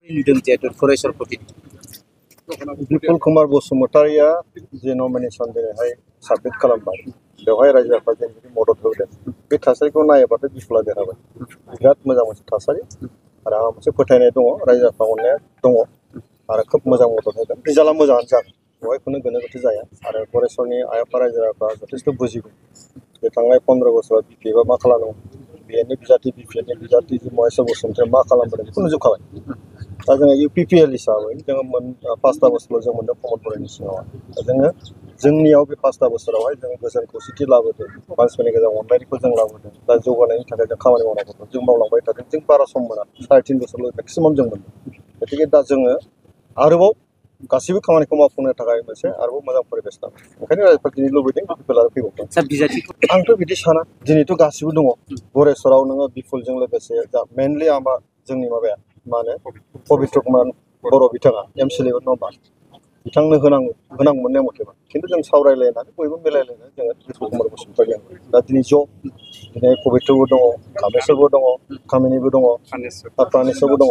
नुदों जिहेतु फरायसाफोरनि बिपुल कुमार बसुमतारिया जे नमिनेसन दिनैहाय साबमिट खालामबाय बेवहाय रायजो राजाफोरा जों मदद होदों बे थासारिखौ नायोबाथाय बिपुला देरहाबाय बिराद मोजां मोनसे थासारि आरो आंहा मोनसे फोथायनाय दङ रायजो राजाफ्रा अननाया दङ आरो खोब मोजां मदद होगोन रिजाल्टआ मोजाङानो जागोन बेवहाय खुनु गोनो गोथो जाया आरो गरेस्वरनि आइ आफा रायजो राजाफ्रा जथेस्थ' बुजिगौ जे थांनाय 15 बोसोराव बिपिएफआ मा खालामदों बिएनि बिजाथि बिपिएफनि बिजाथि महेश्वर बसुमतारिया मा खालामबोदों बेखौ नुजोबखाबाय दा जोङो इउपिपिएल हिसाबै जोङो 5 बोसोराव जों मोनदों प्रमद बर'नि सिङाव दा जोङो जोंनियाव बे 5 बोसोरावहाय जों गोजोन खौसेथि लाबोदों मानसिफोरनि गेजेराव अनलायनायखौ जों लाबोदों दा जौगानायनि थाखाय जों खामानि मावनांगौ जों मावलांबाय थादों जों बारा सम मोना 3.5 बोसोरल' मेक्सिमाम जों मोनदों गतिके दा जोङो आरोबाव गासैबो खामानिखौ मावफुंनो थाखाय मोनसे आरोबाव मोजां परिबेस नांगौ ओंखायनो रायजोफोरा दिनै लुबैदों बिपुल आरो फैबावदों सार बिजाथिखौ आंथ' बिदि साना दिनैथ' गासिबो दङ गरेस्वराव नोङो बिपुलजों लोगोसे दा मेनलि आंबा जोंनि माबाया मा होनो पबित्र कुमार बर' बिथाङा एमसिएलए नङा होमबा बिथांनो होनांगौ मोननाय मथेबा खिन्थु जों सावरायलायनानै बयबो मिलायलायनानै जोङो बिपुल कुमार बसुमतारि दा दिनै दिनै पबित्रबो दङ कामेस्वरबो दङ कामिनिबो दङ प्रानेस्वरबो दङ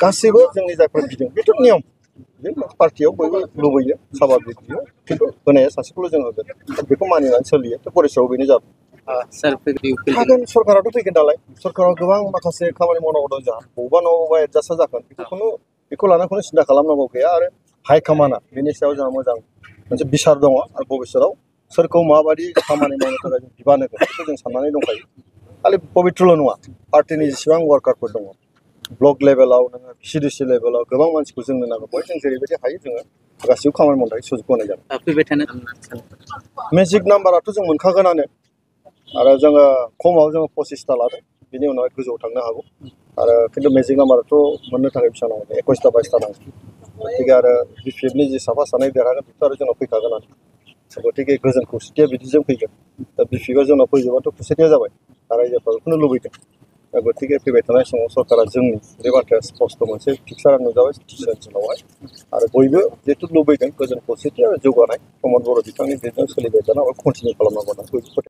गासैबो जोंनि जायफोर बिदों बेथ' नियम बे पार्टियाव बयबो लुबैयो साभाबिक बियो खिन्थु होनाया सासेखौल' जों होगोन बेखौ मानिनानै सोलियो थ' गरेस्वराव बेनो जाबाय सार हागोन सरकाराथ' फैगोन नालाय सरकाराव गोबां माखासे खामानि मावनांगौ दं जोंहा बबेबा न'बा एडजास्टआ जागोन बेखौ लानानै खुनु सिन्था खालामनांगौ गैया आरो हाइकामाना बेनि सायाव जोंहा मोजां मोनसे बिसार दङ आरो भबिष्यतआव सोरखौ माबायदि खामानि मावनो थाखाय जों बिबान होगोन बेखौ जों साननानै दंखायो खालि पबित्रल' नङा पार्टिनि जेसेबां वार्कारफोर दङ ब्लक लेभेलाव नोङो सिडिसि लेभेलाव गोबां मानसिखौ जोंनो नांगौ बय जों जेरैबायदि हायो जोङो गासिबो खामानि मावनो थाखाय सुजुग होनाय जागोन फैबाय थानो मेजिक नाम्बाराथ' जों मोनखागोनानो आरो जोङो खमाव जोङो 25टा लादों बिनि उनाव गोजौआव थांनो हागौ आरो खिन्थु मेजिक नाम्बाराथ' मोननो थाखाय बेसेबां नांगौ 21टा 22टा नांगौ गतिके आरो बिपिएफनि जि साफा सानै देरहागोन बेथ' आरो जोंनाव फैखागोनानो गतिके गोजोन खौसेथिया बिदिजों फैगोन दा बिपिएफआ जोंनाव फैजोबाथ' खौसेथिया जाबाय आरो रायजोफ्रा बेखौनो लुबैदों दा गतिके फैबाय थानाय समाव सरकारा जोंनि बे बाथ्राया स्पस्ट मोनसे फिक्सार नुजाबाय सिटिजन ओनसोलावहाय आरो बयबो जिहेतु लुबैदों गोजोन खौसेथि आरो जौगानाय प्रमद बर' बिथांनि गेजेरजों सोलिबाय थानाय कन्टिनिउ खालामनांगौ होननानै बयबो